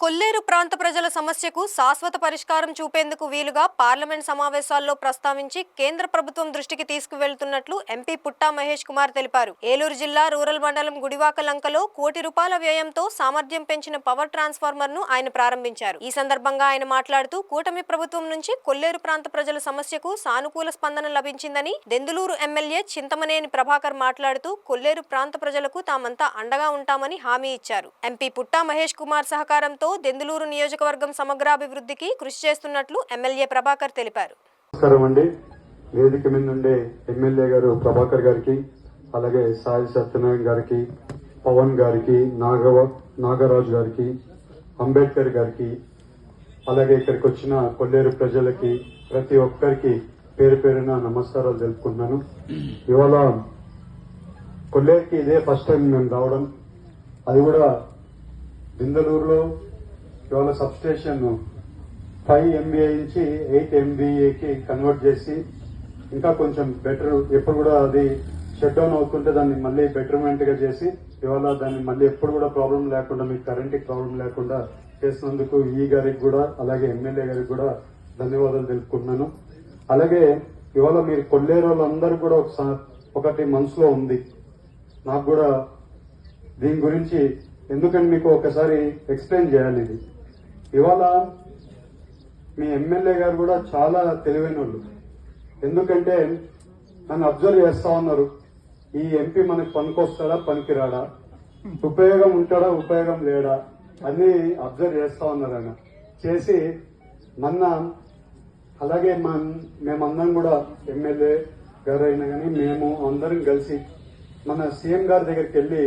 కొల్లేరు ప్రాంత ప్రజల సమస్యకు శాశ్వత పరిష్కారం చూపేందుకు వీలుగా పార్లమెంట్ సమావేశాల్లో ప్రస్తావించి కేంద్ర ప్రభుత్వం దృష్టికి తీసుకువెళ్తున్నట్లు ఎంపీ పుట్టా మహేష్ కుమార్ తెలిపారు. ఏలూరు జిల్లా రూరల్ మండలం గుడివాక లంకలో ₹1 కోటి వ్యయంతో సామర్థ్యం పెంచిన పవర్ ట్రాన్స్ఫార్మర్ ను ఆయన ప్రారంభించారు. ఈ సందర్భంగా ఆయన మాట్లాడుతూ కూటమి ప్రభుత్వం నుంచి కొల్లేరు ప్రాంత ప్రజల సమస్యకు సానుకూల స్పందన లభించిందని, దెందులూరు ఎమ్మెల్యే చింతమనేని ప్రభాకర్ మాట్లాడుతూ కొల్లేరు ప్రాంత ప్రజలకు తామంతా అండగా ఉంటామని హామీ ఇచ్చారు. ఎంపీ పుట్టా మహేష్ కుమార్ సహకారంతో దెందులూరు నియోజకవర్గం సమగ్రాభివృద్ధికి కృషి చేస్తున్నట్లు ఎమ్మెల్యే ప్రభాకర్ తెలిపారు. నమస్కారం అండి. వేదిక మీద నుండే ఎమ్మెల్యే గారు ప్రభాకర్ గారికి, అలాగే సాయి సత్యనారాయణ గారికి, పవన్ గారికి, నాగరాజు గారికి, అంబేద్కర్ గారికి, అలాగే ఇక్కడికి వచ్చిన కొల్లేరు ప్రజలకి ప్రతి ఒక్కరికి పేరు పేరున నమస్కారాలు తెలుపుకుంటున్నాను. ఇవాళ కొల్లేరుకి ఇదే ఫస్ట్ టైం మేము రావడం, అది కూడా దెందులూరులో ఇవాళ సబ్ స్టేషన్ 5 MVA నుంచి 8 MVAకి కన్వర్ట్ చేసి ఇంకా కొంచెం బెటర్, ఎప్పుడు కూడా అది షట్ డౌన్ అవుతుంటే దాన్ని మళ్ళీ బెటర్మెంట్ గా చేసి ఇవాళ దాన్ని మళ్ళీ ఎప్పుడు కూడా ప్రాబ్లం లేకుండా, మీకు కరెంట్కి ప్రాబ్లం లేకుండా చేసినందుకు ఈ గారికి కూడా అలాగే ఎమ్మెల్యే గారికి కూడా ధన్యవాదాలు తెలుపుకుంటున్నాను. అలాగే ఇవాళ మీరు కొల్లేరు వాళ్ళందరూ కూడా ఒకటి మనసులో ఉంది, నాకు కూడా దీని గురించి ఎందుకంటే మీకు ఒకసారి ఎక్స్ప్లెయిన్ చేయాలి. ఇది ఇవాళ మీ ఎమ్మెల్యే గారు కూడా చాలా తెలివైన వాళ్ళు, ఎందుకంటే నన్ను అబ్జర్వ్ చేస్తా ఉన్నారు. ఈ ఎంపీ మనకి పనికొస్తాడా పనికిరాడా, ఉపయోగం ఉంటాడా ఉపయోగం లేడా అన్ని అబ్జర్వ్ చేస్తా ఉన్నారు. ఆయన చేసి మొన్న అలాగే మేమందరం కూడా ఎమ్మెల్యే గారు అయినా కానీ మేము అందరం కలిసి మన సీఎం గారి దగ్గరికి వెళ్లి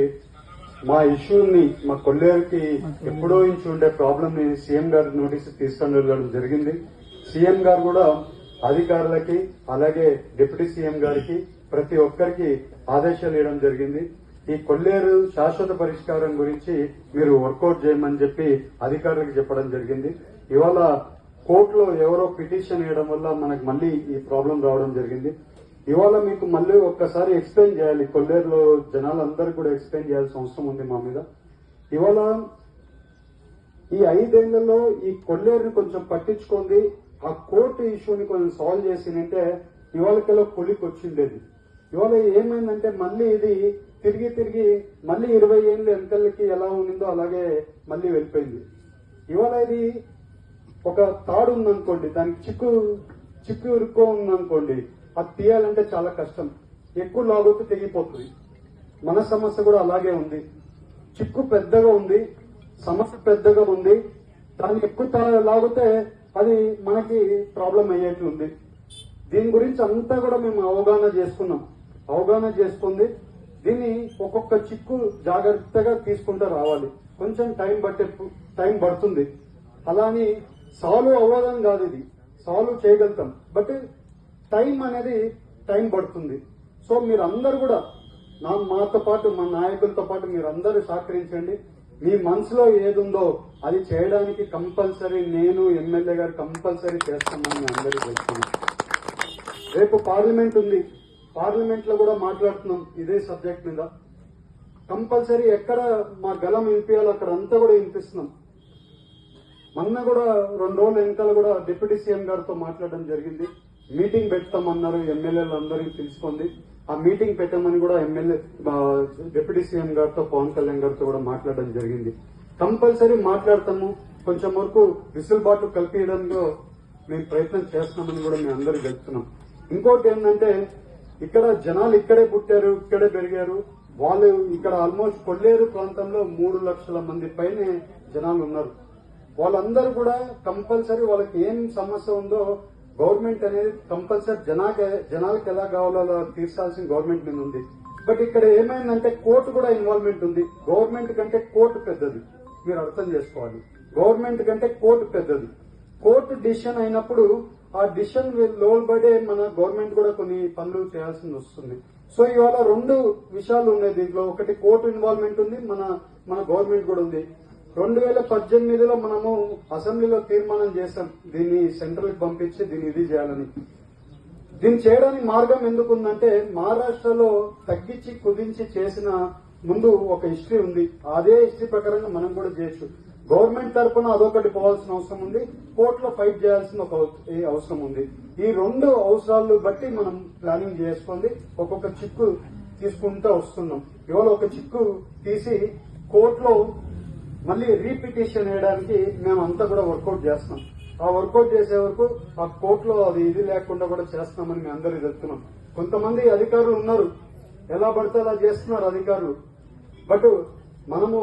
మా ఇష్యూని, మా కొల్లేరుకి ఎప్పుడో నుంచి ఉండే ప్రాబ్లం ని సీఎం గారి నోటీస్ తీసుకొని వెళ్ళడం జరిగింది. సీఎం గారు కూడా అధికారులకి అలాగే డిప్యూటీ సీఎం గారికి ప్రతి ఒక్కరికి ఆదేశాలు ఇవ్వడం జరిగింది. ఈ కొల్లేరు శాశ్వత పరిష్కారం గురించి మీరు వర్కౌట్ చేయమని చెప్పి అధికారులకు చెప్పడం జరిగింది. ఇవాళ కోర్టులో ఎవరో పిటిషన్ వేయడం వల్ల మనకు మళ్ళీ ఈ ప్రాబ్లం రావడం జరిగింది. ఇవాళ మీకు మళ్ళీ ఒక్కసారి ఎక్స్ప్లెయిన్ చేయాలి, కొల్లేరులో జనాలందరూ కూడా ఎక్స్ప్లెయిన్ చేయాల్సిన అవసరం ఉంది మా మీద. ఇవాళ ఈ 5 ఏళ్లలో ఈ కొల్లేరుని కొంచెం పట్టించుకుంది, ఆ కోర్టు ఇష్యూని కొంచెం సాల్వ్ చేసిందంటే ఇవాళకెలా కొలికి వచ్చిండేది. ఇవాళ ఏమైందంటే మళ్ళీ ఇది తిరిగి మళ్ళీ 20 ఏళ్ళు వెనకలకి ఎలా ఉండిందో అలాగే మళ్ళీ వెళ్ళిపోయింది. ఇవాళ ఇది ఒక తాడు ఉందనుకోండి, దానికి చిక్కు ఇరుక్కో ఉందనుకోండి, అది తీయాలంటే చాలా కష్టం, ఎక్కువ లాగొచ్చు తెగిపోతుంది. మన సమస్య కూడా అలాగే ఉంది, చిక్కు పెద్దగా ఉంది, సమస్య పెద్దగా ఉంది, దాన్ని ఎక్కువ లాగితే అది మనకి ప్రాబ్లం అయ్యేట్లుంది. దీని గురించి అంతా కూడా మేము అవగాహన చేసుకుంది. దీన్ని ఒక్కొక్క చిక్కు జాగ్రత్తగా తీసుకుంటూ రావాలి. కొంచెం టైం పడుతుంది. అలాని సాల్వ్ అవ్వదని కాదు, ఇది సాల్వ్ చేయగలుగుతాం, బట్ టైం పడుతుంది. సో మీరందరూ కూడా మాతో పాటు మా నాయకులతో పాటు మీరందరూ సహకరించండి. మీ మనసులో ఏదుందో అది చేయడానికి కంపల్సరీ నేను ఎమ్మెల్యే గారు కంపల్సరీ చేస్తామని మీ అందరికీ తెలుస్తున్నాం. రేపు పార్లమెంట్ ఉంది, పార్లమెంట్ లో కూడా మాట్లాడుతున్నాం ఇదే సబ్జెక్ట్ మీద. కంపల్సరీ ఎక్కడ మా గలం వినిపించాలో అక్కడ అంతా కూడా వినిపిస్తున్నాం. మొన్న కూడా 2 రోజుల వెనకాల కూడా డిప్యూటీ సీఎం గారితో మాట్లాడడం జరిగింది. మీటింగ్ పెడతామన్నారు, ఎమ్మెల్యేలు అందరికీ తెలుసుకుంది. ఆ మీటింగ్ పెట్టమని కూడా డిప్యూటీ సీఎం గారితో పవన్ కళ్యాణ్ గారితో కూడా మాట్లాడడం జరిగింది. కంపల్సరీ మాట్లాడతాము, కొంచెం వరకు విసులుబాటు కల్పించడంలో మేము ప్రయత్నం చేస్తున్నామని కూడా మేము అందరూ చెప్తున్నాం. ఇంకోటి ఏంటంటే ఇక్కడ జనాలు ఇక్కడే పుట్టారు, ఇక్కడే పెరిగారు. వాళ్ళు ఇక్కడ ఆల్మోస్ట్ కొల్లేరు ప్రాంతంలో 3 లక్షల మంది పైనే జనాలు ఉన్నారు. వాళ్ళందరూ కూడా కంపల్సరీ వాళ్ళకి ఏం సమస్య ఉందో గవర్నమెంట్ అనేది కంపల్సరీ జనాలకు ఎలా కావాలో అలా తీర్చాల్సిన గవర్నమెంట్ మీద ఉంది. బట్ ఇక్కడ ఏమైందంటే కోర్టు కూడా ఇన్వాల్వ్మెంట్ ఉంది. గవర్నమెంట్ కంటే కోర్టు పెద్దది, మీరు అర్థం చేసుకోవాలి. గవర్నమెంట్ కంటే కోర్టు పెద్దది. కోర్టు డిసిషన్ అయినప్పుడు ఆ డిసిషన్ లోబడే మన గవర్నమెంట్ కూడా కొన్ని పనులు చేయాల్సి వస్తుంది. సో ఇవాళ 2 విషయాలు ఉన్నాయి దీంట్లో. ఒకటి కోర్టు ఇన్వాల్వ్మెంట్ ఉంది, మన గవర్నమెంట్ కూడా ఉంది. 2018లో మనము అసెంబ్లీలో తీర్మానం చేశాం, దీన్ని సెంట్రల్ కి పంపించి దీన్ని ఇది చేయాలని. దీన్ని చేయడానికి మార్గం ఎందుకుందంటే మహారాష్ట్రలో తగ్గించి కుదించి చేసిన ముందు ఒక హిస్టరీ ఉంది. అదే హిస్టరీ ప్రకారంగా మనం కూడా చేయొచ్చు. గవర్నమెంట్ తరఫున అదొకటి పోవాల్సిన అవసరం ఉంది, కోర్టులో ఫైట్ చేయాల్సిన ఒక అవసరం ఉంది. ఈ రెండు అవసరాలు బట్టి మనం ప్లానింగ్ చేసుకుంది ఒక్కొక్క చిక్కు తీసుకుంటూ వస్తున్నాం. ఇవాళ ఒక చిక్కు తీసి కోర్టులో మళ్ళీ రీపిటిషన్ వేయడానికి మేము అంతా కూడా వర్కౌట్ చేస్తాం. ఆ వర్కౌట్ చేసే వరకు ఆ కోర్టులో అది ఇది లేకుండా కూడా చేస్తామని మేము అందరికీ చెప్తున్నాం. కొంతమంది అధికారులు ఉన్నారు, ఎలా పడితే అలా చేస్తున్నారు అధికారులు. బట్ మనము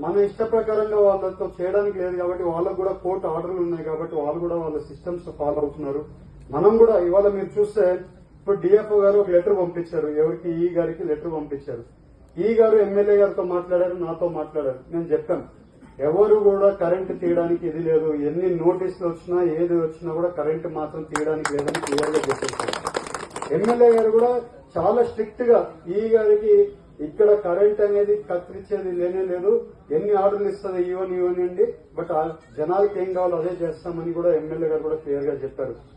మన ఇష్ట ప్రకారంగా వాళ్ళతో చేయడానికి లేదు కాబట్టి వాళ్ళకు కూడా కోర్టు ఆర్డర్లు ఉన్నాయి కాబట్టి వాళ్ళు కూడా వాళ్ళ సిస్టమ్స్ ఫాలో అవుతున్నారు. మనం కూడా ఇవాళ మీరు చూస్తే ఇప్పుడు డిఎఫ్ఓ గారు ఒక లెటర్ పంపించారు, ఎవరికి ఈ గారికి లెటర్ పంపించారు. ఈ గారు ఎమ్మెల్యే గారితో మాట్లాడారు, నాతో మాట్లాడారు. నేను చెప్పాను ఎవరు కూడా కరెంటు తీయడానికి ఇది లేదు, ఎన్ని నోటీసులు వచ్చినా ఏది వచ్చినా కూడా కరెంటు మాత్రం తీయడానికి లేదని క్లియర్ గా చెప్పేశారు. ఎమ్మెల్యే గారు కూడా చాలా స్ట్రిక్ట్ గా ఈ గారికి ఇక్కడ కరెంట్ అనేది కత్తిరించేది లేనే లేదు, ఎన్ని ఆర్డర్లు ఇస్తుంది ఇవ్వనివ్వండి, బట్ జనాలకి ఏం కావాలో అదే చేస్తామని కూడా ఎమ్మెల్యే గారు కూడా క్లియర్ గా చెప్పారు.